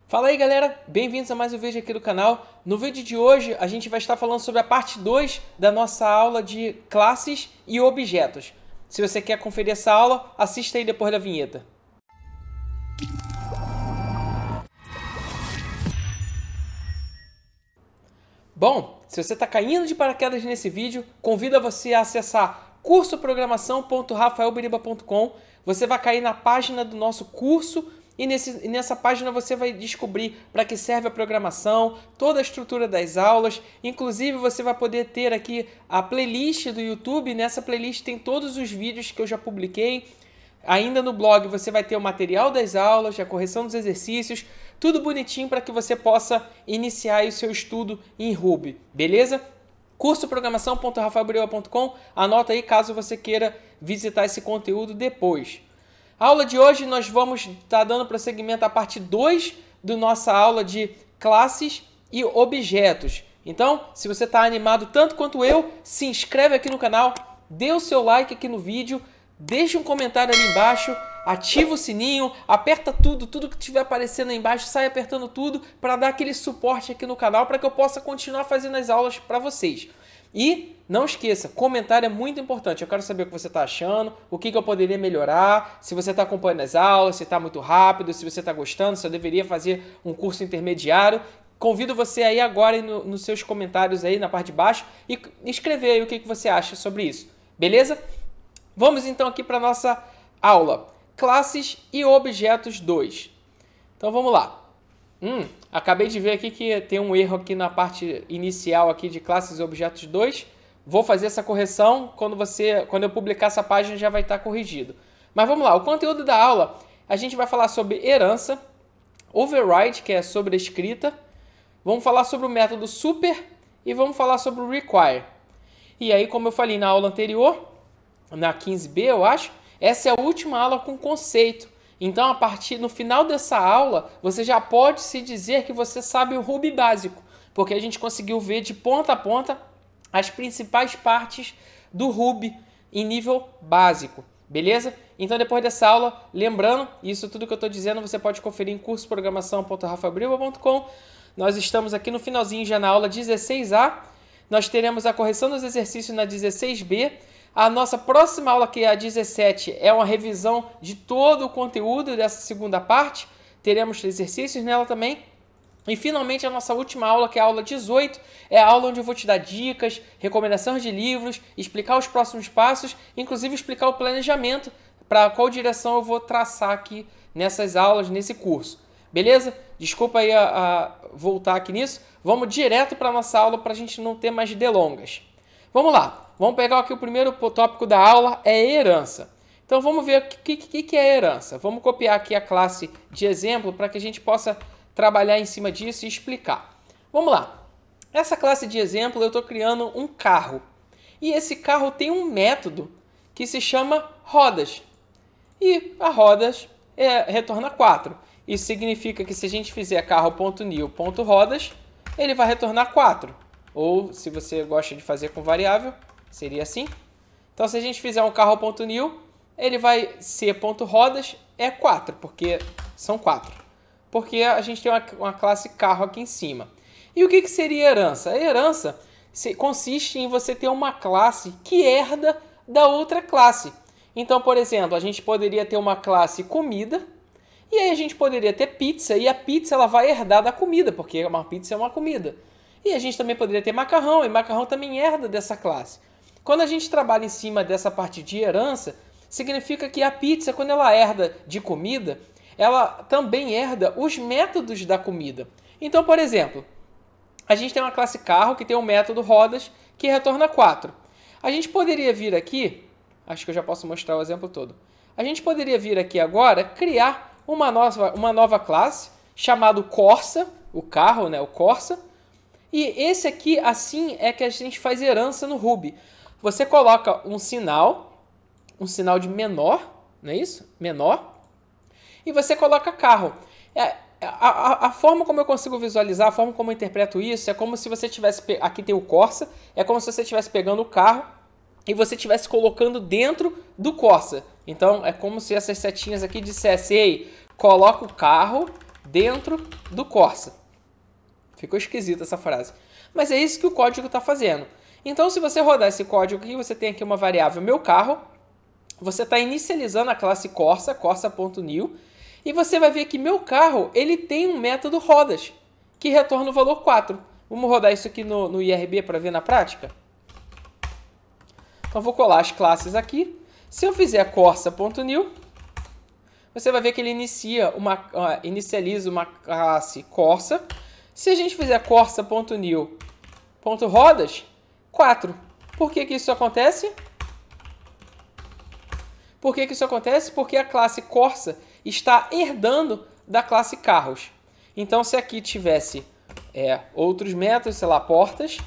Fala aí galera, bem-vindos a mais um vídeo aqui do canal. No vídeo de hoje a gente vai estar falando sobre a parte 2 da nossa aula de classes e objetos. Se você quer conferir essa aula, assista aí depois da vinheta. Bom, se você está caindo de paraquedas nesse vídeo, convido você a acessar cursoprogramação.rafaelbiriba.com. Você vai cair na página do nosso curso e nessa página você vai descobrir para que serve a programação, toda a estrutura das aulas. Inclusive você vai poder ter aqui a playlist do YouTube. Nessa playlist tem todos os vídeos que eu já publiquei. Ainda no blog você vai ter o material das aulas, a correção dos exercícios, tudo bonitinho para que você possa iniciar aí o seu estudo em Ruby, beleza? cursoprogramação.rafaelbiriba.com, anota aí caso você queira visitar esse conteúdo depois. A aula de hoje nós vamos estar dando prosseguimento à parte 2 da nossa aula de classes e objetos. Então, se você está animado tanto quanto eu, se inscreve aqui no canal, dê o seu like aqui no vídeo, deixa um comentário ali embaixo, ativa o sininho, aperta tudo que estiver aparecendo aí embaixo, sai apertando tudo para dar aquele suporte aqui no canal para que eu possa continuar fazendo as aulas para vocês. E não esqueça, comentário é muito importante. Eu quero saber o que você está achando, o que eu poderia melhorar, se você está acompanhando as aulas, se está muito rápido, se você está gostando, se eu deveria fazer um curso intermediário. Convido você aí agora nos seus comentários aí na parte de baixo e escrever aí o que você acha sobre isso. Beleza? Vamos então aqui para a nossa aula. Classes e objetos 2. Então vamos lá. Acabei de ver aqui que tem um erro aqui na parte inicial aqui de classes e objetos 2. Vou fazer essa correção, quando eu publicar essa página já vai estar corrigido. Mas vamos lá, o conteúdo da aula, a gente vai falar sobre herança, override, que é sobre a escrita, vamos falar sobre o método super e vamos falar sobre o require. E aí, como eu falei na aula anterior, na 15B eu acho, essa é a última aula com conceito. Então, no final dessa aula, você já pode se dizer que você sabe o Ruby básico, porque a gente conseguiu ver de ponta a ponta as principais partes do Ruby em nível básico, beleza? Então, depois dessa aula, lembrando, isso tudo que eu estou dizendo, você pode conferir em cursoprogramação.rafaelbiriba.com. Nós estamos aqui no finalzinho já na aula 16A, nós teremos a correção dos exercícios na 16B, a nossa próxima aula, que é a 17, é uma revisão de todo o conteúdo dessa segunda parte. Teremos exercícios nela também. E finalmente a nossa última aula, que é a aula 18, é a aula onde eu vou te dar dicas, recomendações de livros, explicar os próximos passos, inclusive explicar o planejamento para qual direção eu vou traçar aqui nessas aulas, nesse curso. Beleza? Desculpa aí voltar aqui nisso. Vamos direto para a nossa aula para a gente não ter mais delongas. Vamos lá. Vamos pegar aqui o primeiro tópico da aula, é herança. Então vamos ver o que é herança. Vamos copiar aqui a classe de exemplo para que a gente possa trabalhar em cima disso e explicar. Vamos lá. Essa classe de exemplo eu estou criando um carro. E esse carro tem um método que se chama rodas. E a rodas retorna 4. Isso significa que se a gente fizer carro.new.rodas, ele vai retornar 4. Ou se você gosta de fazer com variável, seria assim. Então, se a gente fizer um carro.new, ele vai ser .rodas, é 4, porque são 4. Porque a gente tem uma classe carro aqui em cima. E o que seria herança? A herança consiste em você ter uma classe que herda da outra classe. Então, por exemplo, a gente poderia ter uma classe comida, e aí a gente poderia ter pizza, e a pizza ela vai herdar da comida, porque uma pizza é uma comida. E a gente também poderia ter macarrão, e macarrão também herda dessa classe. Quando a gente trabalha em cima dessa parte de herança, significa que a pizza, quando ela herda de comida, ela também herda os métodos da comida. Então, por exemplo, a gente tem uma classe carro que tem um método rodas que retorna 4. A gente poderia vir aqui, acho que eu já posso mostrar o exemplo todo. A gente poderia vir aqui agora, criar uma nova classe chamada Corsa, o carro, né, o Corsa. E esse aqui, assim, é que a gente faz herança no Ruby. Você coloca um sinal de menor, não é isso? Menor. E você coloca carro. A forma como eu consigo visualizar, a forma como eu interpreto isso, é como se você tivesse... Aqui tem o Corsa, é como se você estivesse pegando o carro e você estivesse colocando dentro do Corsa. Então, é como se essas setinhas aqui dissessem, ei, coloca o carro dentro do Corsa. Ficou esquisita essa frase. Mas é isso que o código está fazendo. Então, se você rodar esse código aqui, você tem aqui uma variável meu carro. Você está inicializando a classe Corsa, corsa.new. E você vai ver que meu carro ele tem um método rodas, que retorna o valor 4. Vamos rodar isso aqui no IRB para ver na prática? Então, vou colar as classes aqui. Se eu fizer Corsa.new, você vai ver que ele inicializa uma classe Corsa. Se a gente fizer Corsa.new.rodas, 4. Por que isso acontece? Por que isso acontece? Porque a classe Corsa está herdando da classe carros. Então, se aqui tivesse outros métodos, sei lá, portas,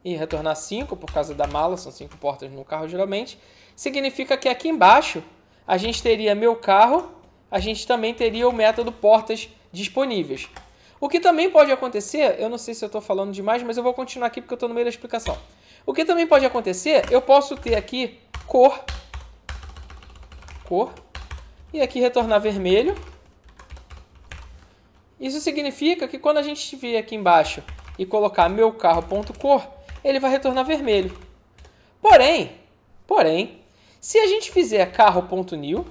e retornar 5 por causa da mala, são 5 portas no carro geralmente, significa que aqui embaixo a gente teria meu carro, a gente também teria o método portas disponíveis. O que também pode acontecer, eu não sei se eu estou falando demais, mas eu vou continuar aqui porque eu estou no meio da explicação. O que também pode acontecer, eu posso ter aqui cor, e aqui retornar vermelho. Isso significa que quando a gente vir aqui embaixo e colocar meu carro.cor, ele vai retornar vermelho. Porém, se a gente fizer carro.new,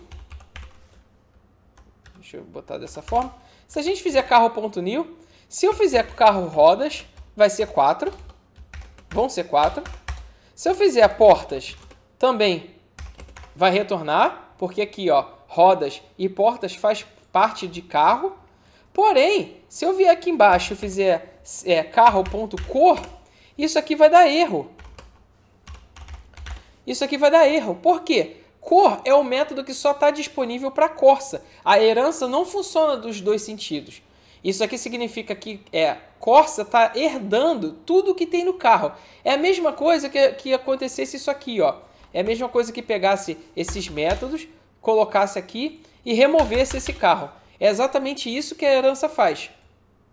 deixa eu botar dessa forma, se a gente fizer carro.new, se eu fizer carro rodas, vai ser 4, vão ser 4. Se eu fizer portas, também vai retornar, porque aqui, ó, rodas e portas faz parte de carro. Porém, se eu vier aqui embaixo e fizer carro.cor, isso aqui vai dar erro. Isso aqui vai dar erro. Por quê? Cor é o método que só está disponível para Corsa. A herança não funciona dos dois sentidos. Isso aqui significa que Corsa está herdando tudo que tem no carro. É a mesma coisa que acontecesse isso aqui, ó. É a mesma coisa que pegasse esses métodos, colocasse aqui e removesse esse carro. É exatamente isso que a herança faz,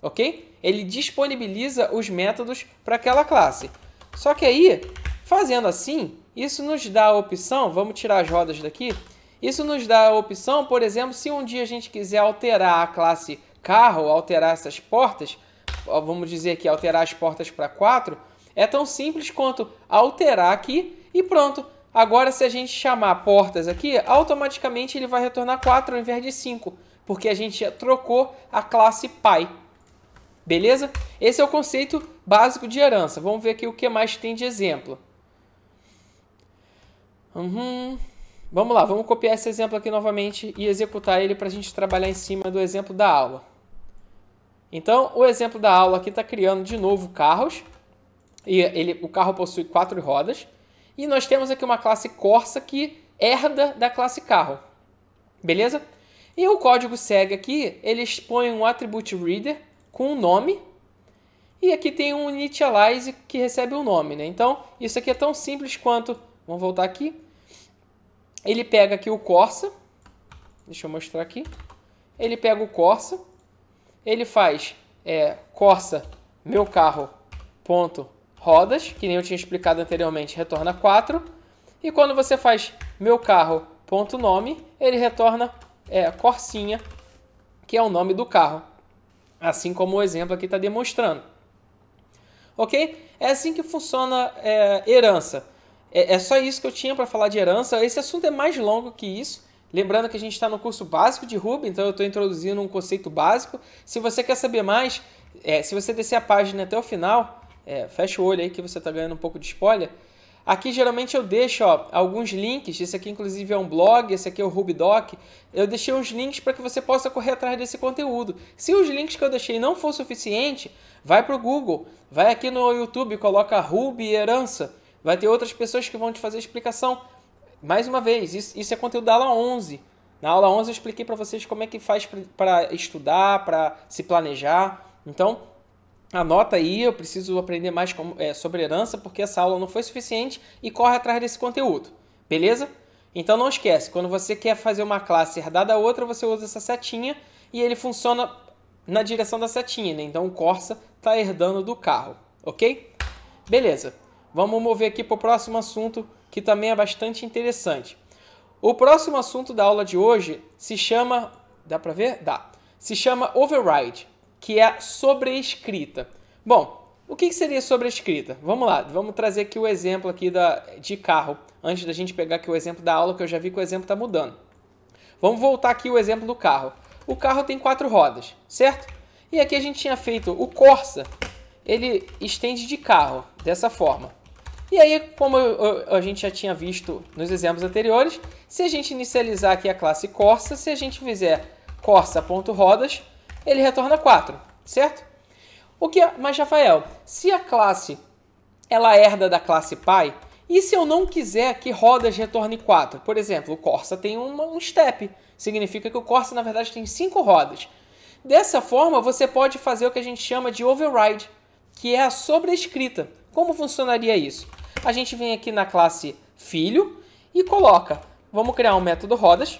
ok? Ele disponibiliza os métodos para aquela classe. Só que aí, fazendo assim, isso nos dá a opção, vamos tirar as rodas daqui, isso nos dá a opção, por exemplo, se um dia a gente quiser alterar a classe carro, alterar essas portas, vamos dizer aqui, alterar as portas para 4, é tão simples quanto alterar aqui e pronto. Agora, se a gente chamar portas aqui, automaticamente ele vai retornar 4 ao invés de 5, porque a gente trocou a classe pai. Beleza? Esse é o conceito básico de herança. Vamos ver aqui o que mais tem de exemplo. Vamos lá, vamos copiar esse exemplo aqui novamente e executar ele para a gente trabalhar em cima do exemplo da aula. Então, o exemplo da aula aqui está criando de novo carros. E o carro possui 4 rodas. E nós temos aqui uma classe Corsa que herda da classe carro. Beleza? E o código segue aqui, ele expõe um attribute reader com um nome. E aqui tem um initialize que recebe um nome, né? Então, isso aqui é tão simples quanto... Vamos voltar aqui. Ele pega aqui o Corsa. Deixa eu mostrar aqui. Ele pega o Corsa. Ele faz Corsa, meu carro, ponto, rodas, que nem eu tinha explicado anteriormente, retorna 4. E quando você faz meu carro, ponto nome, ele retorna Corsinha, que é o nome do carro. Assim como o exemplo aqui está demonstrando. Ok? É assim que funciona herança. É só isso que eu tinha para falar de herança. Esse assunto é mais longo que isso. Lembrando que a gente está no curso básico de Ruby, então eu estou introduzindo um conceito básico. Se você quer saber mais, se você descer a página até o final, fecha o olho aí que você está ganhando um pouco de spoiler. Aqui geralmente eu deixo alguns links, esse aqui inclusive é um blog, esse aqui é o RubyDoc. Eu deixei uns links para que você possa correr atrás desse conteúdo. Se os links que eu deixei não for suficiente, vai para o Google, vai aqui no YouTube, coloca Ruby herança. Vai ter outras pessoas que vão te fazer explicação. Mais uma vez, isso é conteúdo da aula 11. Na aula 11 eu expliquei para vocês como é que faz para estudar, para se planejar. Então, anota aí, eu preciso aprender mais sobre herança, porque essa aula não foi suficiente e corre atrás desse conteúdo. Beleza? Então não esquece, quando você quer fazer uma classe herdada a outra, você usa essa setinha e ele funciona na direção da setinha, né? Então o Corsa está herdando do carro, ok? Beleza. Vamos mover aqui para o próximo assunto, que também é bastante interessante. O próximo assunto da aula de hoje se chama... Dá para ver? Dá. se chama override, que é sobrescrita. Bom, o que seria sobrescrita? Vamos lá, vamos trazer aqui o exemplo aqui de carro, antes da gente pegar aqui o exemplo da aula, que eu já vi que o exemplo está mudando. Vamos voltar aqui o exemplo do carro. O carro tem 4 rodas, certo? E aqui a gente tinha feito o Corsa, ele estende de carro, dessa forma. E aí, como a gente já tinha visto nos exemplos anteriores, se a gente inicializar aqui a classe Corsa, se a gente fizer Corsa.rodas, ele retorna 4, certo? Mas, Rafael, se a classe ela herda da classe pai, e se eu não quiser que rodas retorne 4? Por exemplo, o Corsa tem um step, significa que o Corsa, na verdade, tem 5 rodas. Dessa forma, você pode fazer o que a gente chama de override, que é a sobrescrita. Como funcionaria isso? A gente vem aqui na classe filho e coloca, vamos criar um método rodas,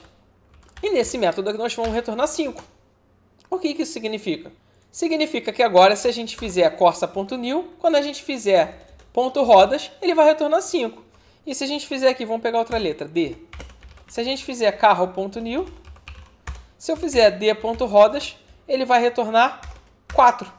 e nesse método nós vamos retornar 5. O que isso significa? Significa que agora, se a gente fizer corsa.new, quando a gente fizer .rodas, ele vai retornar 5. E se a gente fizer aqui, vamos pegar outra letra, D. Se a gente fizer carro.new, se eu fizer D.rodas, ele vai retornar 4.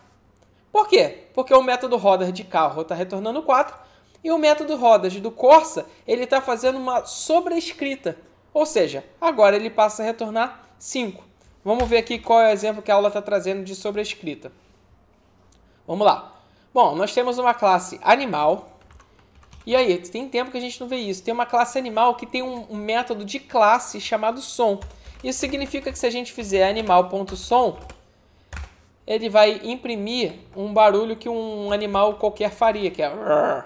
Por quê? Porque o método rodas de carro está retornando 4 e o método rodas do Corsa ele está fazendo uma sobrescrita. Ou seja, agora ele passa a retornar 5. Vamos ver aqui qual é o exemplo que a aula está trazendo de sobrescrita. Vamos lá. Bom, nós temos uma classe animal. E aí, tem tempo que a gente não vê isso. Tem uma classe animal que tem um método de classe chamado som. Isso significa que se a gente fizer animal.som, ele vai imprimir um barulho que um animal qualquer faria, que é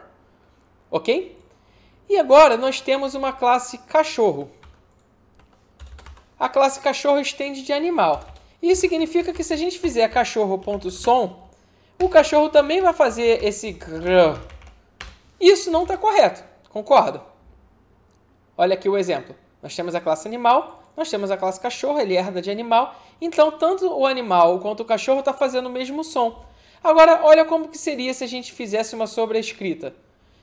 ok? E agora nós temos uma classe cachorro. A classe cachorro estende de animal. Isso significa que se a gente fizer cachorro.som, o cachorro também vai fazer esse grrr. Isso não está correto, concorda? Olha aqui o exemplo. Nós temos a classe animal, nós temos a classe cachorro, ele herda de animal. Então, tanto o animal quanto o cachorro está fazendo o mesmo som. Agora, olha como que seria se a gente fizesse uma sobrescrita.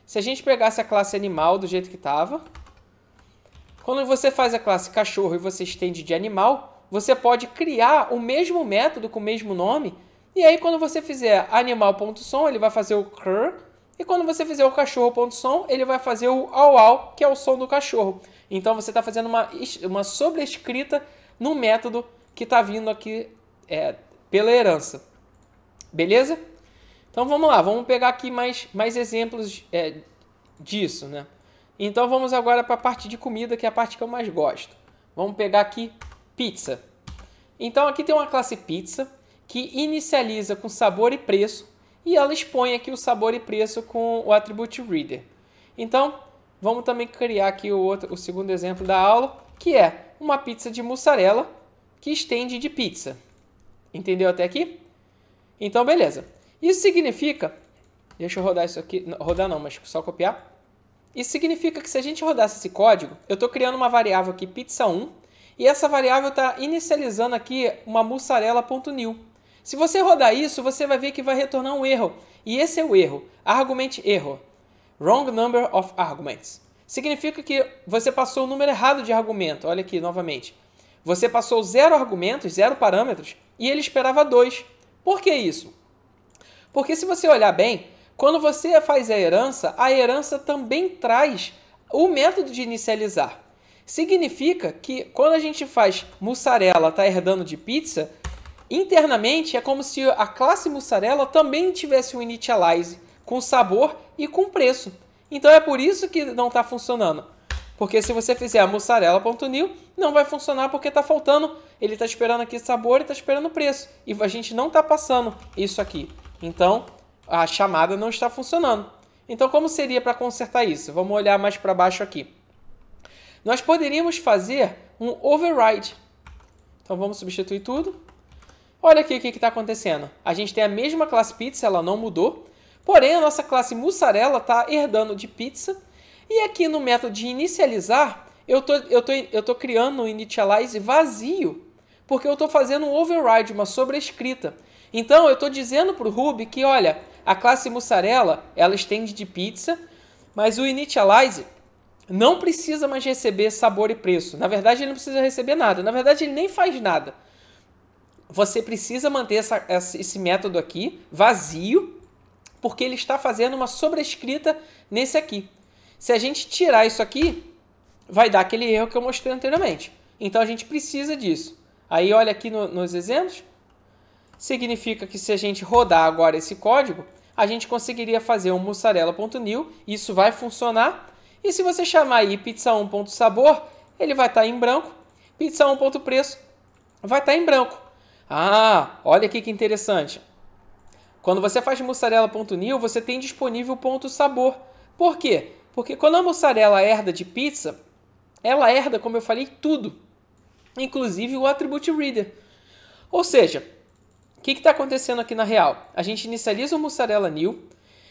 Se a gente pegasse a classe animal do jeito que estava, quando você faz a classe cachorro e você estende de animal, você pode criar o mesmo método com o mesmo nome. E aí, quando você fizer animal.som, ele vai fazer o cr. E quando você fizer o cachorro.som, ele vai fazer o au-au, que é o som do cachorro. Então, você está fazendo uma sobrescrita no método que está vindo aqui pela herança. Beleza? Então, vamos lá. Vamos pegar aqui mais exemplos disso, né? Então, vamos agora para a parte de comida, que é a parte que eu mais gosto. Vamos pegar aqui pizza. Então, aqui tem uma classe pizza que inicializa com sabor e preço e ela expõe aqui o sabor e preço com o attribute reader. Então, vamos também criar aqui o segundo exemplo da aula, que é uma pizza de mussarela que estende de pizza. Entendeu até aqui? Então, beleza. Isso significa... Deixa eu rodar isso aqui. Não, rodar não, mas só copiar. Isso significa que se a gente rodasse esse código, eu estou criando uma variável aqui, pizza1, e essa variável está inicializando aqui uma mussarela.new. Se você rodar isso, você vai ver que vai retornar um erro. E esse é o erro. Argument error. Wrong number of arguments. Significa que você passou o número errado de argumento. Olha aqui novamente. Você passou 0 argumentos, 0 parâmetros, e ele esperava 2. Por que isso? Porque se você olhar bem, quando você faz a herança também traz o método de inicializar. Significa que quando a gente faz mussarela está herdando de pizza, internamente é como se a classe mussarela também tivesse um initialize com sabor e com preço. Então é por isso que não está funcionando. Porque se você fizer a mussarela.new, não vai funcionar porque está faltando. Ele está esperando aqui sabor e está esperando preço. E a gente não está passando isso aqui. Então a chamada não está funcionando. Então como seria para consertar isso? Vamos olhar mais para baixo aqui. Nós poderíamos fazer um override. Então vamos substituir tudo. Olha aqui o que está acontecendo. A gente tem a mesma classe pizza, ela não mudou. Porém, a nossa classe mussarela está herdando de pizza. E aqui no método de inicializar, eu tô criando um initialize vazio. Porque eu estou fazendo um override, uma sobrescrita. Então, eu estou dizendo para o Ruby que, olha, a classe mussarela, ela estende de pizza, mas o initialize não precisa mais receber sabor e preço. Na verdade, ele não precisa receber nada. Na verdade, ele nem faz nada. você precisa manter esse método aqui vazio, porque ele está fazendo uma sobrescrita nesse aqui. Se a gente tirar isso aqui, vai dar aquele erro que eu mostrei anteriormente. Então a gente precisa disso. Aí olha aqui nos exemplos, significa que se a gente rodar agora esse código, a gente conseguiria fazer um mussarela.new, isso vai funcionar. E se você chamar aí pizza1.sabor, ele vai estar em branco, pizza1.preço vai estar em branco. Ah, olha aqui que interessante. Quando você faz mussarela.new, você tem disponível o ponto sabor. Por quê? Porque quando a mussarela herda de pizza, ela herda, como eu falei, tudo, inclusive o attribute reader. Ou seja, o que está acontecendo aqui na real? A gente inicializa o mussarela new,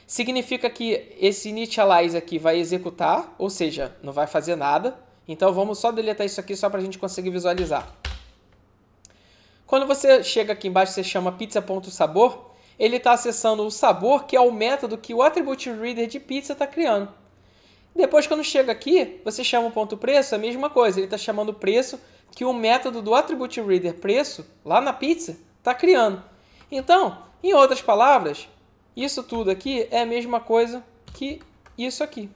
significa que esse initialize aqui vai executar, ou seja, não vai fazer nada. Então vamos só deletar isso aqui só para a gente conseguir visualizar. Quando você chega aqui embaixo, você chama pizza.sabor, ele está acessando o sabor, que é o método que o attribute reader de pizza está criando. Depois, quando chega aqui, você chama o ponto preço, a mesma coisa. Ele está chamando o preço que o método do attribute reader preço, lá na pizza, está criando. Então, em outras palavras, isso tudo aqui é a mesma coisa que isso aqui.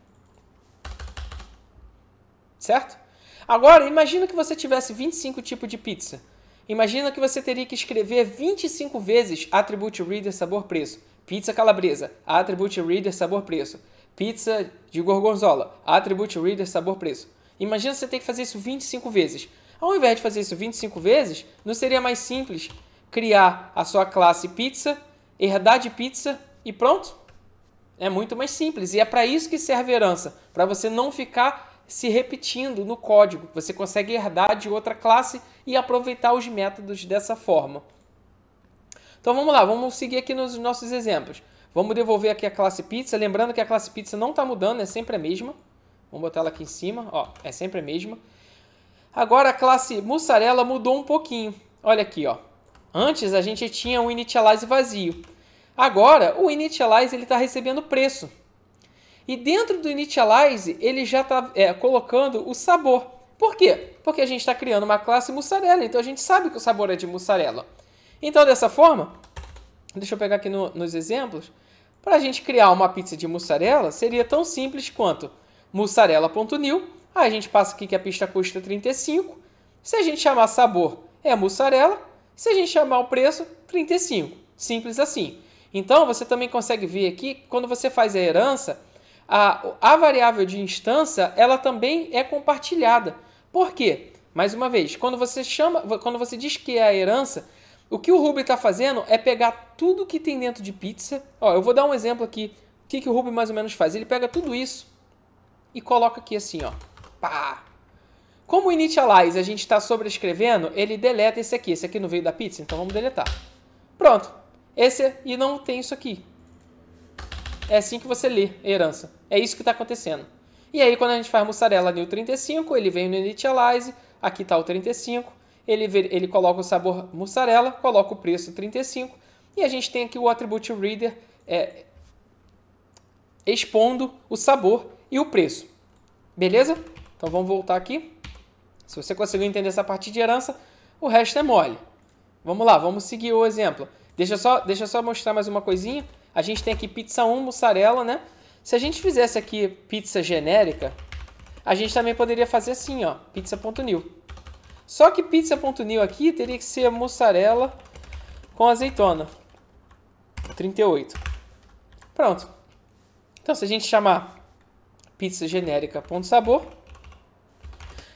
Certo? Agora, imagina que você tivesse 25 tipos de pizza. Imagina que você teria que escrever 25 vezes attribute reader sabor preço. Pizza calabresa, attribute reader sabor preço. Pizza de gorgonzola, attribute reader sabor preço. Imagina você ter que fazer isso 25 vezes. Ao invés de fazer isso 25 vezes, não seria mais simples criar a sua classe pizza, herdar de pizza e pronto? É muito mais simples. E é para isso que serve a herança, para você não ficar se repetindo no código. Você consegue herdar de outra classe e aproveitar os métodos dessa forma. Então vamos lá, vamos seguir aqui nos nossos exemplos. Vamos devolver aqui a classe pizza, lembrando que a classe pizza não está mudando, é sempre a mesma. Vamos botar ela aqui em cima, ó, é sempre a mesma. Agora a classe mussarela mudou um pouquinho. Olha aqui, ó. Antes a gente tinha um initialize vazio. Agora o initialize está recebendo preço. E dentro do initialize ele já está colocando o sabor. Por quê? Porque a gente está criando uma classe mussarela, então a gente sabe que o sabor é de mussarela. Então dessa forma, deixa eu pegar aqui nos exemplos, para a gente criar uma pizza de mussarela seria tão simples quanto mussarela.new. Aí a gente passa aqui que a pista custa 35. Se a gente chamar sabor, é mussarela. Se a gente chamar o preço, 35. Simples assim. Então, você também consegue ver aqui, quando você faz a herança, a variável de instância, ela também é compartilhada. Por quê? Mais uma vez, quando você diz que é a herança, o que o Ruby está fazendo é pegar tudo que tem dentro de pizza. Ó, eu vou dar um exemplo aqui. O que o Ruby mais ou menos faz? Ele pega tudo isso e coloca aqui assim, ó. Pá! Como o initialize a gente está sobrescrevendo, ele deleta esse aqui. Esse aqui não veio da pizza, então vamos deletar. Pronto. E não tem isso aqui. É assim que você lê herança. É isso que está acontecendo. E aí, quando a gente faz mussarela new 35, ele vem no initialize. Aqui está o 35. Ele coloca o sabor mussarela, coloca o preço 35. E a gente tem aqui o attribute reader expondo o sabor e o preço. Beleza? Então vamos voltar aqui. Se você conseguiu entender essa parte de herança, o resto é mole. Vamos lá, vamos seguir o exemplo. Deixa eu só mostrar mais uma coisinha. A gente tem aqui pizza 1 mussarela, né? Se a gente fizesse aqui pizza genérica, a gente também poderia fazer assim, ó, pizza.new. Só que pizza.new aqui teria que ser mussarela com azeitona. 38. Pronto. Então, se a gente chamar pizza genérica.sabor,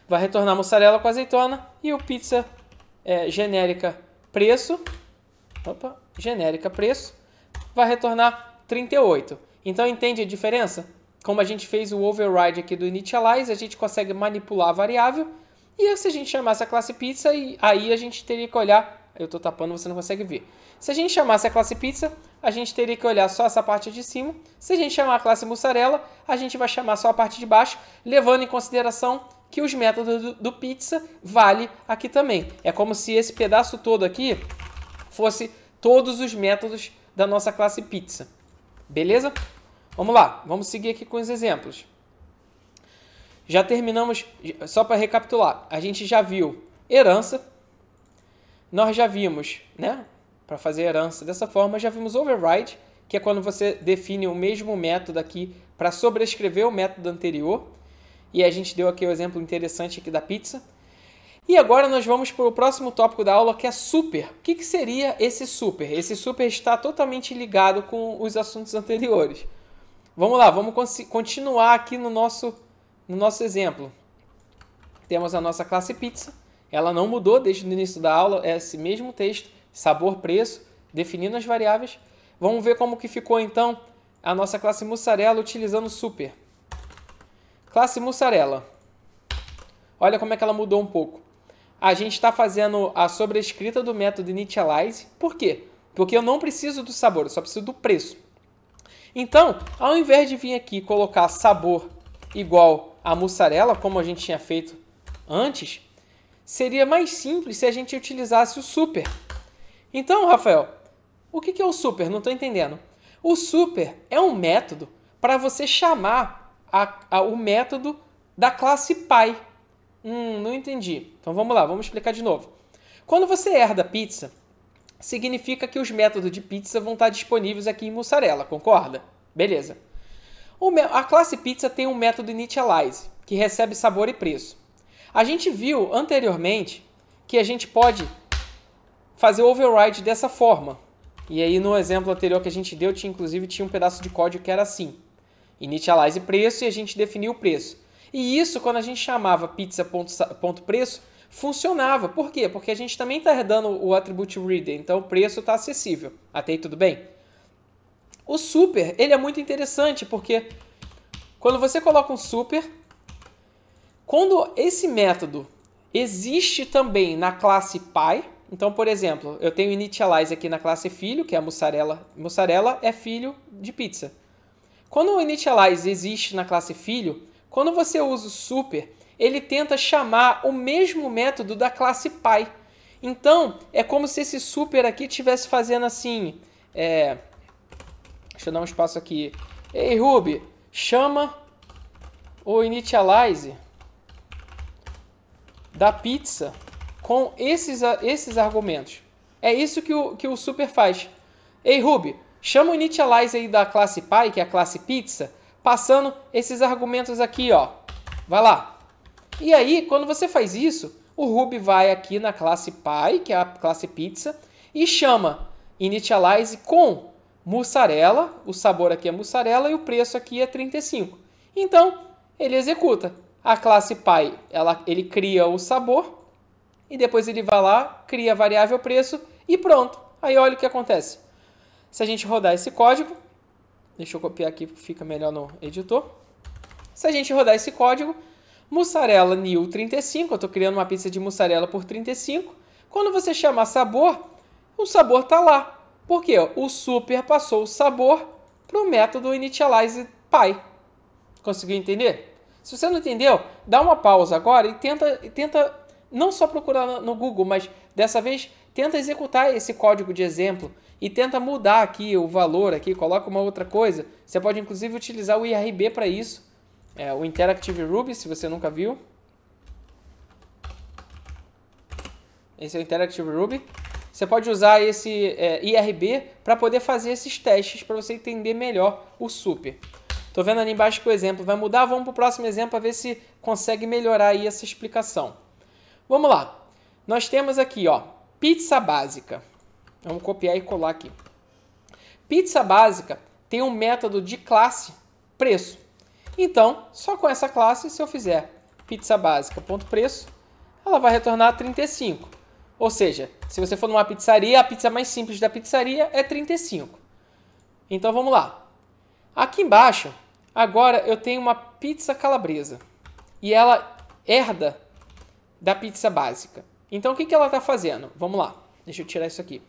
vai retornar mussarela com azeitona e o pizza genérica preço, genérica preço, vai retornar 38. Então, entende a diferença? Como a gente fez o override aqui do initialize, a gente consegue manipular a variável. E se a gente chamasse a classe pizza, aí a gente teria que olhar... Eu estou tapando, você não consegue ver. Se a gente chamasse a classe pizza, a gente teria que olhar só essa parte de cima. Se a gente chamar a classe mussarela, a gente vai chamar só a parte de baixo, levando em consideração que os métodos do pizza vale aqui também. É como se esse pedaço todo aqui fosse todos os métodos da nossa classe pizza. Beleza? Vamos lá, vamos seguir aqui com os exemplos. Já terminamos, só para recapitular, a gente já viu herança, nós já vimos, né? Para fazer herança dessa forma, já vimos override, que é quando você define o mesmo método aqui para sobrescrever o método anterior. E a gente deu aqui o exemplo interessante aqui da pizza. E agora nós vamos para o próximo tópico da aula, que é super. O que seria esse super? Esse super está totalmente ligado com os assuntos anteriores. Vamos lá, vamos continuar aqui no nosso exemplo. Temos a nossa classe pizza. Ela não mudou desde o início da aula, é esse mesmo texto, sabor, preço, definindo as variáveis. Vamos ver como que ficou então a nossa classe mussarela utilizando super. Classe mussarela. Olha como é que ela mudou um pouco. A gente está fazendo a sobrescrita do método initialize. Por quê? Porque eu não preciso do sabor, eu só preciso do preço. Então, ao invés de vir aqui e colocar sabor igual a mussarela, como a gente tinha feito antes, seria mais simples se a gente utilizasse o super. Então, Rafael, o que é o super? Não estou entendendo. O super é um método para você chamar o método da classe pai. Não entendi. Então vamos lá, vamos explicar de novo. Quando você herda pizza, significa que os métodos de pizza vão estar disponíveis aqui em mussarela, concorda? Beleza. A classe pizza tem um método initialize, que recebe sabor e preço. A gente viu anteriormente que a gente pode fazer o override dessa forma. E aí no exemplo anterior que a gente deu, inclusive tinha um pedaço de código que era assim. Initialize preço e a gente definiu o preço. E isso, quando a gente chamava pizza.preço, funcionava. Por quê? Porque a gente também está herdando o attribute reader, então o preço está acessível. Até aí tudo bem? O super, ele é muito interessante, porque quando você coloca um super, quando esse método existe também na classe pai, então, por exemplo, eu tenho initialize aqui na classe filho, que é a mussarela. Mussarela é filho de pizza. Quando o initialize existe na classe filho, quando você usa o super, ele tenta chamar o mesmo método da classe pai. Então, é como se esse super aqui estivesse fazendo assim... Deixa eu dar um espaço aqui. Ei, Ruby, chama o initialize da pizza com esses argumentos. É isso que o super faz. Ei, Ruby, chama o initialize aí da classe pai, que é a classe pizza, passando esses argumentos aqui, ó. Vai lá. E aí, quando você faz isso, o Ruby vai aqui na classe pai, que é a classe pizza, e chama initialize com mussarela, o sabor aqui é mussarela e o preço aqui é 35. Então, ele executa. A classe pai, ele cria o sabor e depois ele vai lá, cria a variável preço e pronto. Aí olha o que acontece. Se a gente rodar esse código, deixa eu copiar aqui, fica melhor no editor. Se a gente rodar esse código, mussarela new 35, eu estou criando uma pizza de mussarela por 35. Quando você chamar sabor, o sabor está lá. Por quê? O super passou o sabor para o método initialize pai. Conseguiu entender? Se você não entendeu, dá uma pausa agora e tenta não só procurar no Google, mas dessa vez tenta executar esse código de exemplo e tenta mudar aqui o valor, aqui, coloca uma outra coisa. Você pode inclusive utilizar o IRB para isso, o Interactive Ruby, se você nunca viu. Esse é o Interactive Ruby. Você pode usar esse IRB para poder fazer esses testes para você entender melhor o super. Estou vendo ali embaixo que o exemplo vai mudar. Vamos para o próximo exemplo para ver se consegue melhorar aí essa explicação. Vamos lá. Nós temos aqui, ó, pizza básica. Vamos copiar e colar aqui. Pizza básica tem um método de classe preço. Então, só com essa classe, se eu fizer pizza básica.preço, ela vai retornar 35. Ou seja, se você for numa pizzaria, a pizza mais simples da pizzaria é 35. Então vamos lá. Aqui embaixo, agora eu tenho uma pizza calabresa. E ela herda da pizza básica. Então o que ela está fazendo? Vamos lá, deixa eu tirar isso aqui.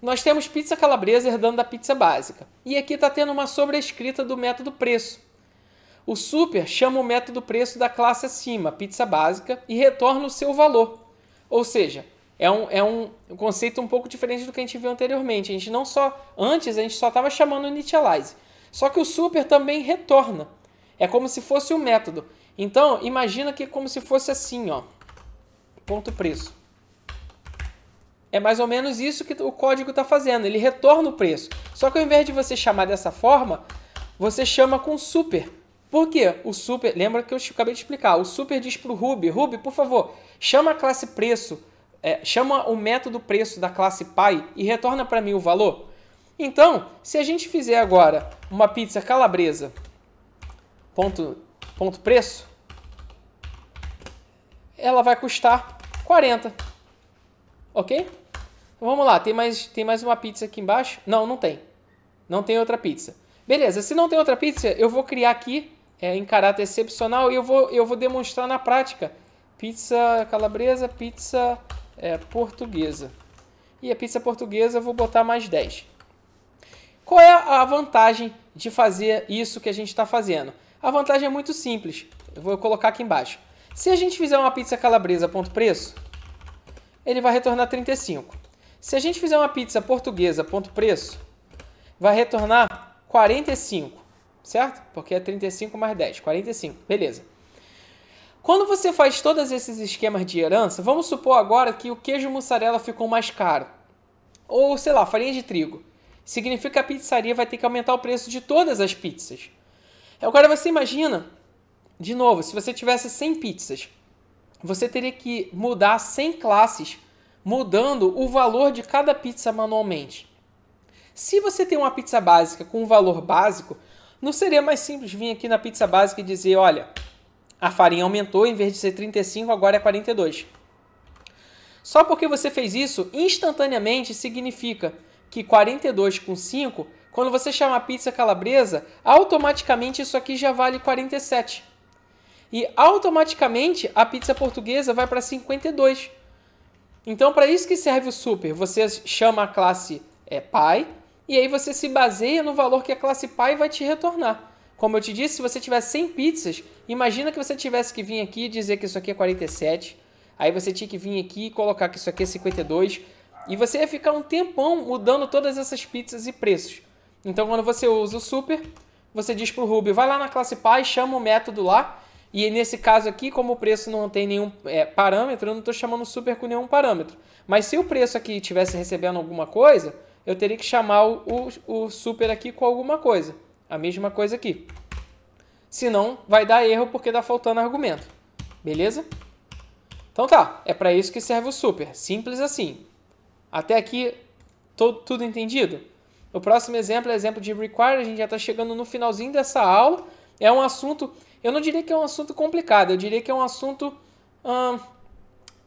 Nós temos pizza calabresa herdando da pizza básica. E aqui está tendo uma sobrescrita do método preço. O super chama o método preço da classe acima, pizza básica, e retorna o seu valor. Ou seja, é um conceito um pouco diferente do que a gente viu anteriormente. Antes a gente só estava chamando o initialize. Só que o super também retorna. É como se fosse um método. Então, imagina que é como se fosse assim, ó. Ponto preço. é mais ou menos isso que o código está fazendo. Ele retorna o preço. Só que ao invés de você chamar dessa forma, você chama com super. Por quê? O super, lembra que eu acabei de explicar, o super diz para o Ruby, Ruby, por favor, chama a classe preço, chama o método preço da classe Pi e retorna para mim o valor. Então, se a gente fizer agora uma pizza calabresa, ponto preço, ela vai custar 40. Ok? Então, vamos lá, tem mais uma pizza aqui embaixo? Não, não tem. Não tem outra pizza. Beleza, se não tem outra pizza, eu vou criar aqui em caráter excepcional e eu vou demonstrar na prática. Pizza calabresa, pizza portuguesa. E a pizza portuguesa eu vou botar mais 10. Qual é a vantagem de fazer isso que a gente está fazendo? A vantagem é muito simples. Eu vou colocar aqui embaixo. Se a gente fizer uma pizza calabresa ponto preço, ele vai retornar 35. Se a gente fizer uma pizza portuguesa ponto preço, vai retornar 45, certo? Porque é 35 mais 10, 45, beleza. Quando você faz todos esses esquemas de herança, vamos supor agora que o queijo mussarela ficou mais caro. Ou, sei lá, farinha de trigo. Significa que a pizzaria vai ter que aumentar o preço de todas as pizzas. Agora você imagina, de novo, se você tivesse 100 pizzas, você teria que mudar 100 classes, mudando o valor de cada pizza manualmente. Se você tem uma pizza básica com um valor básico, não seria mais simples vir aqui na pizza básica e dizer, olha, a farinha aumentou, em vez de ser 35, agora é 42. Só porque você fez isso, instantaneamente significa que 42 com 5, quando você chama a pizza calabresa, automaticamente isso aqui já vale 47. E automaticamente a pizza portuguesa vai para 52. Então, para isso que serve o super. Você chama a classe Pi e aí você se baseia no valor que a classe Pi vai te retornar. Como eu te disse, se você tiver 100 pizzas, imagina que você tivesse que vir aqui e dizer que isso aqui é 47. Aí você tinha que vir aqui e colocar que isso aqui é 52. E você ia ficar um tempão mudando todas essas pizzas e preços. Então, quando você usa o super, você diz para o Ruby, vai lá na classe Pi, chama o método lá. E nesse caso aqui, como o preço não tem nenhum parâmetro, eu não estou chamando super com nenhum parâmetro. Mas se o preço aqui estivesse recebendo alguma coisa, eu teria que chamar o super aqui com alguma coisa. A mesma coisa aqui. Senão, vai dar erro porque está faltando argumento. Beleza? Então tá, é para isso que serve o super. Simples assim. Até aqui, tudo entendido? O próximo exemplo é o exemplo de require. A gente já está chegando no finalzinho dessa aula. É um assunto, eu não diria que é um assunto complicado, eu diria que é um assunto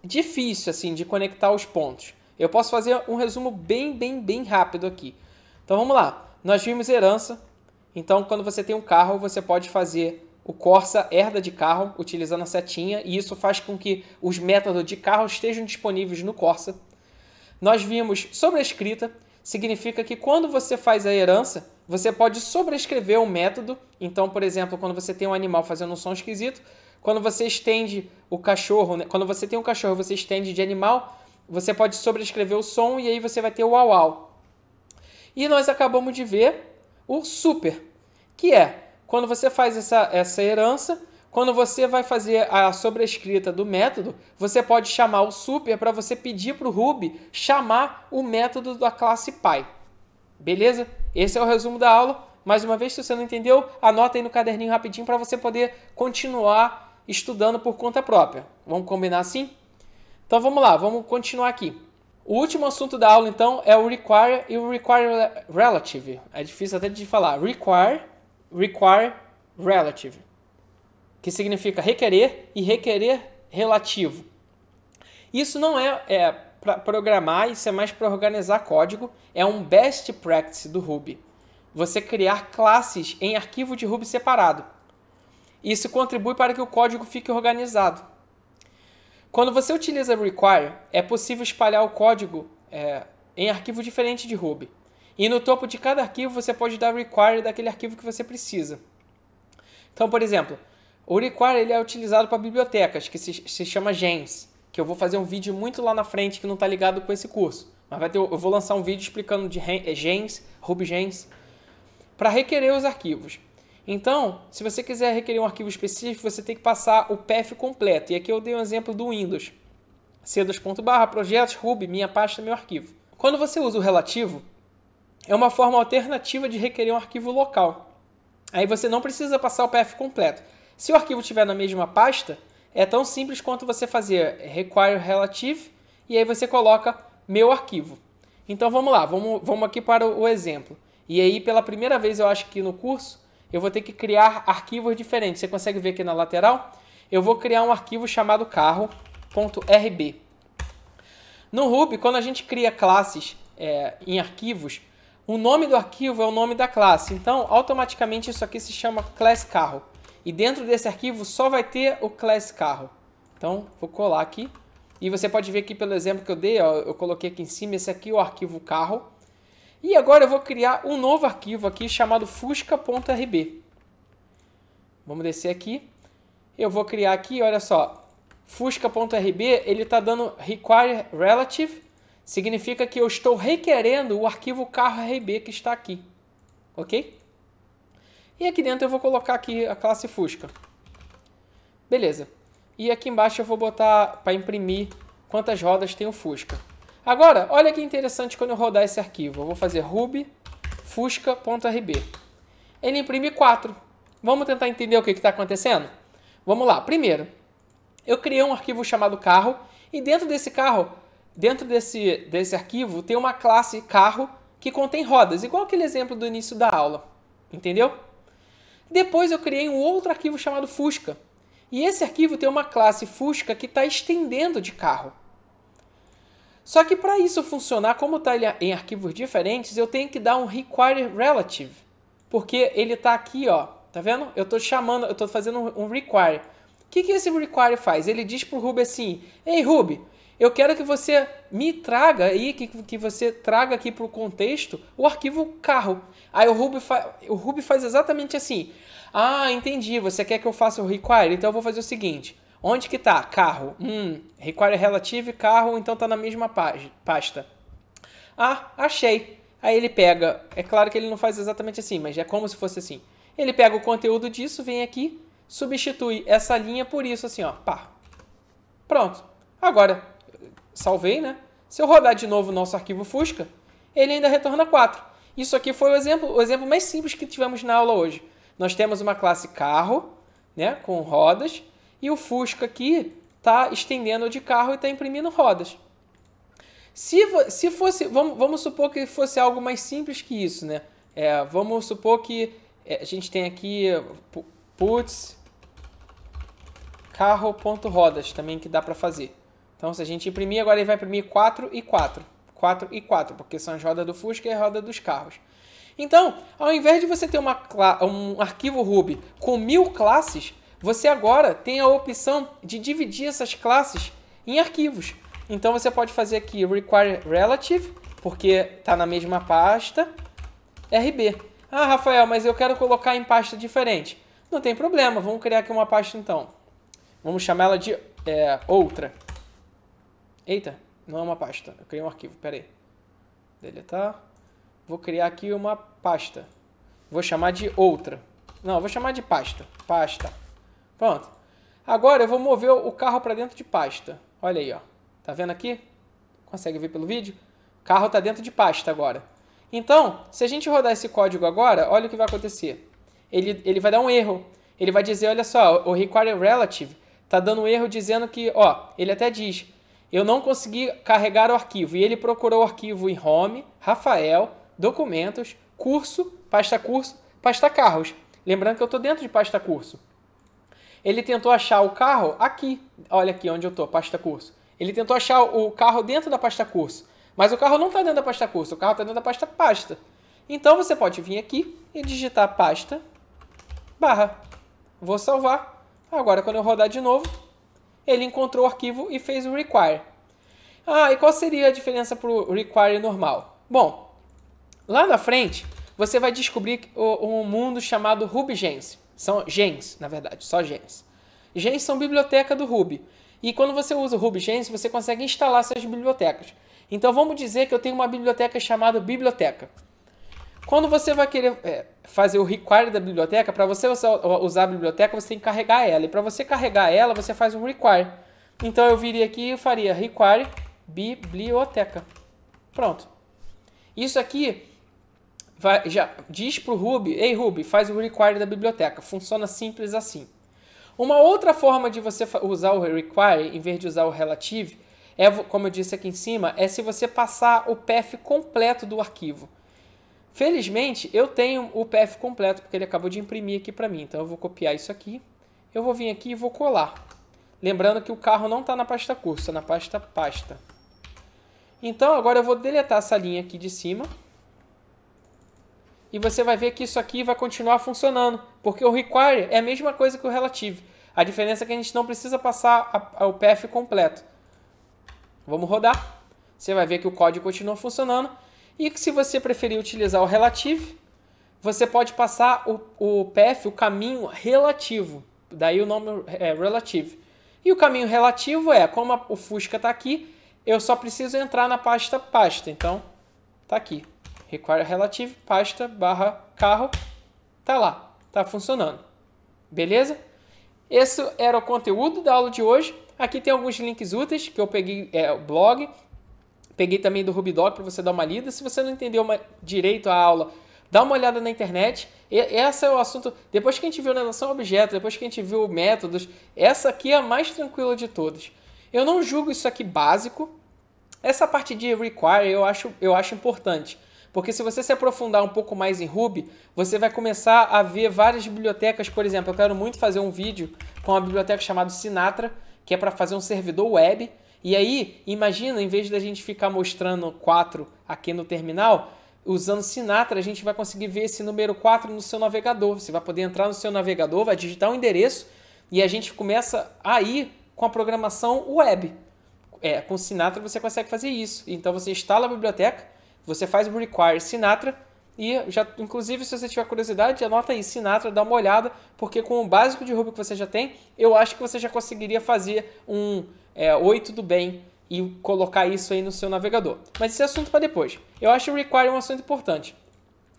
difícil assim, de conectar os pontos. Eu posso fazer um resumo bem rápido aqui. Então vamos lá. Nós vimos herança. Então quando você tem um carro, você pode fazer o Corsa herda de carro, utilizando a setinha. E isso faz com que os métodos de carro estejam disponíveis no Corsa. Nós vimos sobrescrita. Significa que quando você faz a herança, você pode sobrescrever um método. Então, por exemplo, quando você tem um animal fazendo um som esquisito, quando você estende o cachorro, né? Quando você tem um cachorro, você estende de animal, você pode sobrescrever o som e aí você vai ter o au au. E nós acabamos de ver o super, que é quando você faz essa herança, quando você vai fazer a sobrescrita do método, você pode chamar o super para você pedir para o Ruby chamar o método da classe Pi. Beleza? Esse é o resumo da aula. Mais uma vez, se você não entendeu, anota aí no caderninho rapidinho para você poder continuar estudando por conta própria. Vamos combinar assim? Então vamos lá, vamos continuar aqui. O último assunto da aula, então, é o require e o require relative. É difícil até de falar. Require relative, que significa requerer e requerer relativo. Isso não é para programar, isso é mais para organizar código. É um best practice do Ruby. Você criar classes em arquivo de Ruby separado. Isso contribui para que o código fique organizado. Quando você utiliza require, é possível espalhar o código em arquivo diferente de Ruby. E no topo de cada arquivo você pode dar require daquele arquivo que você precisa. Então, por exemplo, o require ele é utilizado para bibliotecas, que se chama Gens, que eu vou fazer um vídeo muito lá na frente que não está ligado com esse curso. Mas eu vou lançar um vídeo explicando de Gens, Ruby Gens, para requerer os arquivos. Então, se você quiser requerer um arquivo específico, você tem que passar o path completo. E aqui eu dei um exemplo do Windows. C2.barra, projetos, Ruby, minha pasta, meu arquivo. Quando você usa o relativo, é uma forma alternativa de requerer um arquivo local. Aí você não precisa passar o path completo. Se o arquivo estiver na mesma pasta, é tão simples quanto você fazer require relative e aí você coloca meu arquivo. Então vamos lá, vamos aqui para o exemplo. E aí pela primeira vez eu acho que no curso eu vou ter que criar arquivos diferentes. Você consegue ver aqui na lateral? Eu vou criar um arquivo chamado carro.rb. No Ruby, quando a gente cria classes em arquivos, o nome do arquivo é o nome da classe. Então, automaticamente isso aqui se chama class carro. E dentro desse arquivo só vai ter o class carro. Então, vou colar aqui. E você pode ver aqui pelo exemplo que eu dei, ó, eu coloquei aqui em cima, esse aqui é o arquivo carro. E agora eu vou criar um novo arquivo aqui chamado fusca.rb. Vamos descer aqui. Eu vou criar aqui, olha só, fusca.rb, ele está dando require relative, significa que eu estou requerendo o arquivo carro.rb que está aqui, ok? E aqui dentro eu vou colocar aqui a classe Fusca. Beleza. E aqui embaixo eu vou botar para imprimir quantas rodas tem o Fusca. Agora, olha que interessante quando eu rodar esse arquivo. Eu vou fazer ruby fusca.rb. Ele imprime 4. Vamos tentar entender o que está acontecendo? Vamos lá. Primeiro, eu criei um arquivo chamado carro e dentro desse carro, dentro desse arquivo, tem uma classe carro que contém rodas, igual aquele exemplo do início da aula. Entendeu? Depois eu criei um outro arquivo chamado Fusca. E esse arquivo tem uma classe Fusca que está estendendo de carro. Só que para isso funcionar, como está em arquivos diferentes, eu tenho que dar um require relative. Porque ele está aqui, ó. Tá vendo? Eu estou fazendo um require. O que esse require faz? Ele diz para o Ruby assim: ei, Ruby, eu quero que você me traga aí, que você traga aqui para o contexto o arquivo carro. Aí o Ruby faz exatamente assim. Ah, entendi, você quer que eu faça o require? Então eu vou fazer o seguinte. Onde que tá? Carro. Require relative, carro, então tá na mesma pasta. Ah, achei. Aí ele pega, é claro que ele não faz exatamente assim, mas é como se fosse assim. Ele pega o conteúdo disso, vem aqui, substitui essa linha por isso, assim, ó. Pá. Pronto. Agora, salvei, né? Se eu rodar de novo o nosso arquivo Fusca, ele ainda retorna 4. Isso aqui foi o exemplo mais simples que tivemos na aula hoje. Nós temos uma classe carro, né, com rodas, e o Fusca aqui está estendendo de carro e está imprimindo rodas. Se fosse, vamos supor que fosse algo mais simples que isso, né? Vamos supor que a gente tem aqui puts carro.rodas também que dá para fazer. Então, se a gente imprimir, agora ele vai imprimir 4 e 4. 4 e 4, porque são as rodas do Fusca e a roda dos carros. Então, ao invés de você ter um arquivo Ruby com 1000 classes, você agora tem a opção de dividir essas classes em arquivos. Então, você pode fazer aqui require relative, porque está na mesma pasta, RB. Ah, Rafael, mas eu quero colocar em pasta diferente. Não tem problema, vamos criar aqui uma pasta então. Vamos chamar ela de outra. Eita, não é uma pasta, eu criei um arquivo, peraí. Deletar. Vou criar aqui uma pasta. Vou chamar de outra. Não, vou chamar de pasta. Pasta. Pronto. Agora eu vou mover o carro para dentro de pasta. Olha aí, ó. Tá vendo aqui? Consegue ver pelo vídeo? O carro está dentro de pasta agora. Então, se a gente rodar esse código agora, olha o que vai acontecer. Ele vai dar um erro. Ele vai dizer, olha só, o require relative está dando um erro dizendo que, ó, ele até diz, eu não consegui carregar o arquivo. E ele procurou o arquivo em home, Rafael, documentos, curso, pasta carros. Lembrando que eu estou dentro de pasta curso. Ele tentou achar o carro aqui. Olha aqui onde eu estou, pasta curso. Ele tentou achar o carro dentro da pasta curso. Mas o carro não está dentro da pasta curso, o carro está dentro da pasta. Então você pode vir aqui e digitar pasta, barra. Vou salvar. Agora quando eu rodar de novo, ele encontrou o arquivo e fez o require. Ah, e qual seria a diferença para o require normal? Bom, lá na frente, você vai descobrir um mundo chamado RubyGems. São gens, na verdade, só gens. Gens são biblioteca do Ruby. E quando você usa o RubyGems, você consegue instalar essas bibliotecas. Então vamos dizer que eu tenho uma biblioteca chamada biblioteca. Quando você vai querer fazer o require da biblioteca, para você usar a biblioteca, você tem que carregar ela. E para você carregar ela, você faz um require. Então eu viria aqui e faria require biblioteca. Pronto. Isso aqui já diz para o Ruby, ei Ruby, faz o require da biblioteca. Funciona simples assim. Uma outra forma de você usar o require, em vez de usar o relative, como eu disse aqui em cima, é se você passar o path completo do arquivo. Felizmente, eu tenho o path completo, porque ele acabou de imprimir aqui para mim. Então eu vou copiar isso aqui, eu vou vir aqui e vou colar. Lembrando que o carro não está na pasta curso, é na pasta pasta. Então agora eu vou deletar essa linha aqui de cima. E você vai ver que isso aqui vai continuar funcionando, porque o require é a mesma coisa que o relative. A diferença é que a gente não precisa passar o path completo. Vamos rodar. Você vai ver que o código continua funcionando. E que se você preferir utilizar o relative, você pode passar o path, o caminho relativo. Daí o nome é relative. E o caminho relativo é, como o Fusca está aqui, eu só preciso entrar na pasta pasta. Então, está aqui. Require relative, pasta, barra carro. Tá lá. Tá funcionando. Beleza? Esse era o conteúdo da aula de hoje. Aqui tem alguns links úteis que eu peguei, o blog. Peguei também do RubyDoc para você dar uma lida. Se você não entendeu direito a aula, dá uma olhada na internet. Esse é o assunto. Depois que a gente viu relação a objetos, depois que a gente viu métodos, essa aqui é a mais tranquila de todas. Eu não julgo isso aqui básico. Essa parte de require eu acho importante. Porque se você se aprofundar um pouco mais em Ruby, você vai começar a ver várias bibliotecas. Por exemplo, eu quero muito fazer um vídeo com uma biblioteca chamada Sinatra, que é para fazer um servidor web. E aí, imagina, em vez da gente ficar mostrando 4 aqui no terminal, usando Sinatra, a gente vai conseguir ver esse número 4 no seu navegador. Você vai poder entrar no seu navegador, vai digitar o endereço e a gente começa a ir com a programação web. Com Sinatra você consegue fazer isso. Então você instala a biblioteca, você faz o require Sinatra e, inclusive, se você tiver curiosidade, anota aí Sinatra, dá uma olhada, porque com o básico de Ruby que você já tem, eu acho que você já conseguiria fazer um oi, tudo bem, e colocar isso aí no seu navegador. Mas esse é assunto para depois. Eu acho o require um assunto importante.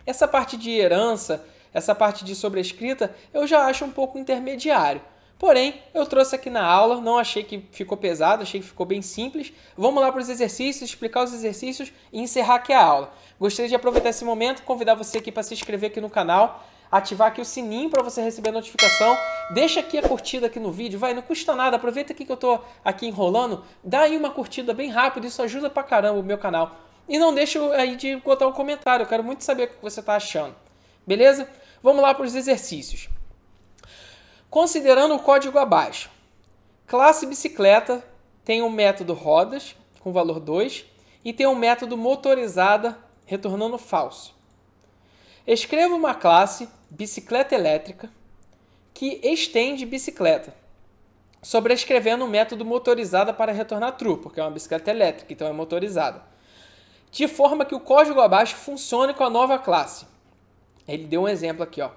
Essa parte de herança, essa parte de sobrescrita, eu já acho um pouco intermediário. Porém, eu trouxe aqui na aula, não achei que ficou pesado, achei que ficou bem simples. Vamos lá para os exercícios, explicar os exercícios e encerrar aqui a aula. Gostaria de aproveitar esse momento, convidar você aqui para se inscrever aqui no canal, ativar aqui o sininho para você receber a notificação. Deixa aqui a curtida aqui no vídeo, não custa nada, aproveita aqui que eu estou aqui enrolando, dá aí uma curtida bem rápido, isso ajuda pra caramba o meu canal. E não deixa aí de botar um comentário, eu quero muito saber o que você está achando. Beleza? Vamos lá para os exercícios. Considerando o código abaixo, classe bicicleta tem um método rodas, com valor 2, e tem um método motorizada, retornando falso. Escreva uma classe bicicleta elétrica que estende bicicleta, sobrescrevendo o método motorizada para retornar true, porque é uma bicicleta elétrica, então é motorizada, de forma que o código abaixo funcione com a nova classe. Ele deu um exemplo aqui, ó.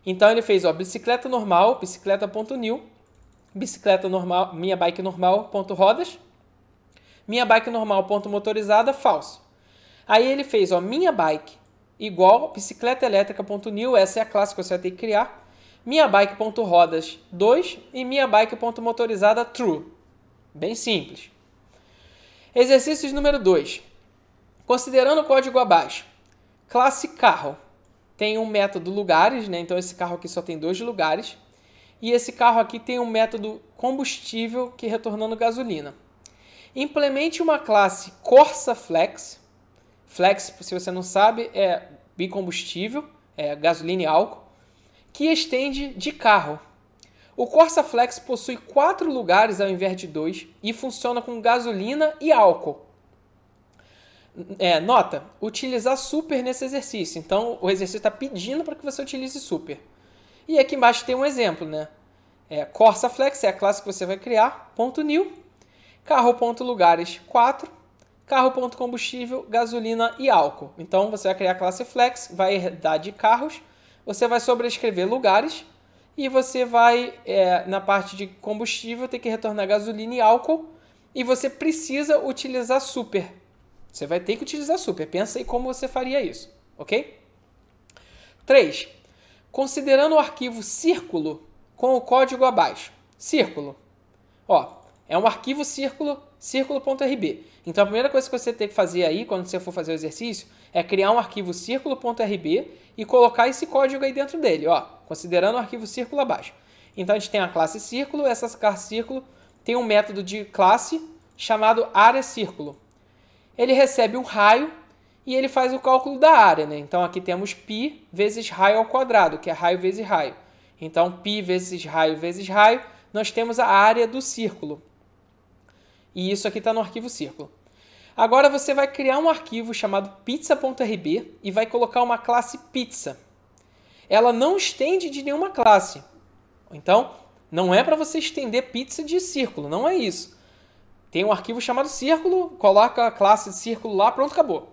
Então ele fez, bicicleta normal, bicicleta.new, bicicleta normal, minha bike normal.rodas, minha bike normal.motorizada, falso. Aí ele fez, minha bike igual bicicleta elétrica.new, essa é a classe que você vai ter que criar, minha bike.rodas 2 e minha bike.motorizada true. Bem simples. Exercícios número 2. Considerando o código abaixo, classe carro tem um método lugares, né? Então esse carro aqui só tem 2 lugares. E esse carro aqui tem um método combustível que retornando gasolina. Implemente uma classe Corsa Flex. Flex, se você não sabe, é bicombustível, é gasolina e álcool, que estende de carro. O Corsa Flex possui 4 lugares ao invés de 2 e funciona com gasolina e álcool. Nota, utilizar super nesse exercício. Então, o exercício está pedindo para que você utilize super. E aqui embaixo tem um exemplo, né? Corsa Flex é a classe que você vai criar, .new, carro.lugares 4, carro.combustível, gasolina e álcool. Então, você vai criar a classe Flex, vai herdar de carros, você vai sobrescrever lugares e você vai, na parte de combustível, ter que retornar gasolina e álcool e você precisa utilizar super. Você vai ter que utilizar super. Pensa aí como você faria isso, ok? 3. Considerando o arquivo círculo com o código abaixo. Círculo. É um arquivo círculo.rb. Então a primeira coisa que você tem que fazer aí, quando você for fazer o exercício, é criar um arquivo círculo.rb e colocar esse código aí dentro dele, ó, considerando o arquivo círculo abaixo. Então a gente tem a classe círculo, essa classe círculo tem um método de classe chamado área círculo. Ele recebe um raio e ele faz o cálculo da área, né? Então aqui temos π vezes raio ao quadrado, que é raio vezes raio. Então π vezes raio, nós temos a área do círculo. E isso aqui está no arquivo círculo. Agora você vai criar um arquivo chamado pizza.rb e vai colocar uma classe pizza. Ela não estende de nenhuma classe. Então, não é para você estender pizza de círculo, não é isso. Tem um arquivo chamado círculo, coloca a classe círculo lá, pronto, acabou.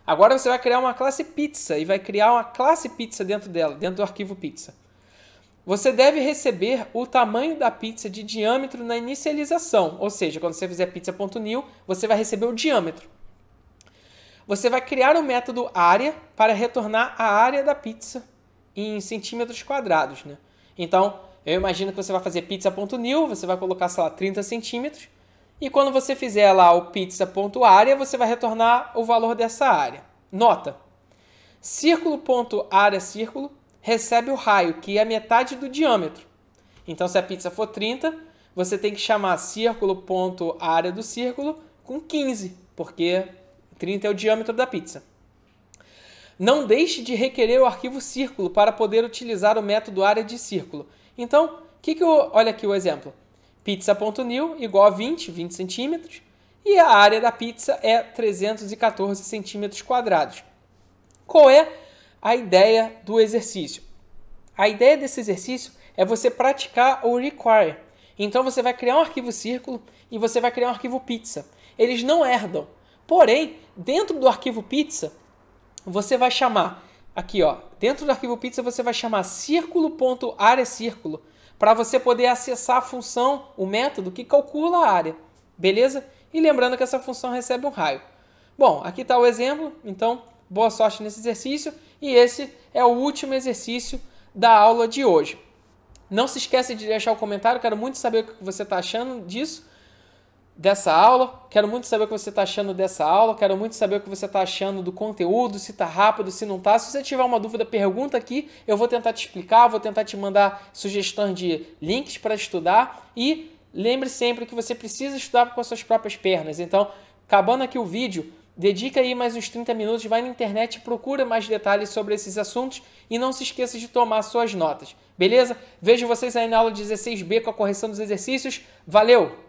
Agora você vai criar uma classe pizza e vai criar uma classe pizza dentro dela, dentro do arquivo pizza. Você deve receber o tamanho da pizza de diâmetro na inicialização, ou seja, quando você fizer pizza.new, você vai receber o diâmetro. Você vai criar o método área para retornar a área da pizza em centímetros quadrados, né? Então, eu imagino que você vai fazer pizza.new, você vai colocar, sei lá, 30 centímetros, e quando você fizer lá o pizza.área, você vai retornar o valor dessa área. Nota: círculo.área círculo recebe o raio, que é a metade do diâmetro. Então, se a pizza for 30, você tem que chamar círculo.área do círculo com 15, porque 30 é o diâmetro da pizza. Não deixe de requerer o arquivo círculo para poder utilizar o método área de círculo. Então, olha aqui o exemplo. Pizza.new igual a 20 centímetros, e a área da pizza é 314 centímetros quadrados. Qual é a ideia do exercício? A ideia desse exercício é você praticar o require. Então você vai criar um arquivo círculo e você vai criar um arquivo pizza. Eles não herdam. Porém, dentro do arquivo pizza, você vai chamar, aqui ó, dentro do arquivo pizza você vai chamar círculo.área-círculo para você poder acessar a função, o método que calcula a área. Beleza? E lembrando que essa função recebe um raio. Bom, aqui está o exemplo, então boa sorte nesse exercício. E esse é o último exercício da aula de hoje. Não se esqueça de deixar o comentário, quero muito saber o que você está achando dessa aula. Quero muito saber o que você está achando dessa aula. Quero muito saber o que você está achando do conteúdo, se está rápido, se não está. Se você tiver uma dúvida, pergunta aqui. Eu vou tentar te explicar, vou tentar te mandar sugestões de links para estudar. E lembre sempre que você precisa estudar com as suas próprias pernas. Então, acabando aqui o vídeo, dedica aí mais uns 30 minutos, vai na internet e procura mais detalhes sobre esses assuntos e não se esqueça de tomar suas notas. Beleza? Vejo vocês aí na aula 16B com a correção dos exercícios. Valeu!